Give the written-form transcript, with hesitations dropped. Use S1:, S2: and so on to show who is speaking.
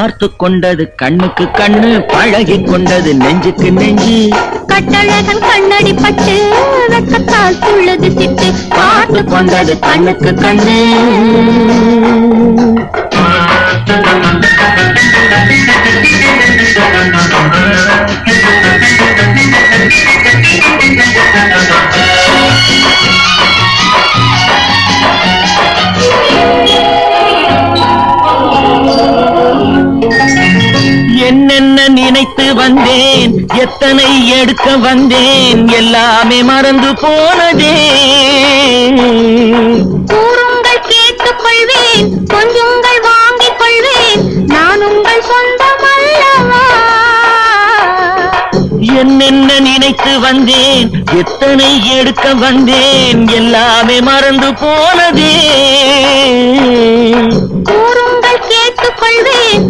S1: பார்த்து கொண்டது கண்ணுக்கு கண்ணு, பழகி கொண்டது நெஞ்சுக்கு நெஞ்சு.
S2: கட்டழகன் கண்ணடி பட்டு வெக்கத்தால் துள்ளது சிட்டு,
S1: பார்த்து கொண்டது கண்ணுக்கு கண்ணு. என்னென்ன நினைத்து வந்தேன், எத்தனை எடுக்க வந்தேன், எல்லாமே மறந்து போனதே.
S2: கூறுங்கள் கேட்டுக் கொள்வேன், கொஞ்சங்கள் வாங்கிக் கொள்வேன், நான் உங்கள் சொந்தம் அல்லவா.
S1: என்னென்ன நினைத்து வந்தேன், எத்தனை எடுக்க வந்தேன், எல்லாமே மறந்து போனதே.
S2: கூறுங்கள் கேட்டுக் கொள்வேன்.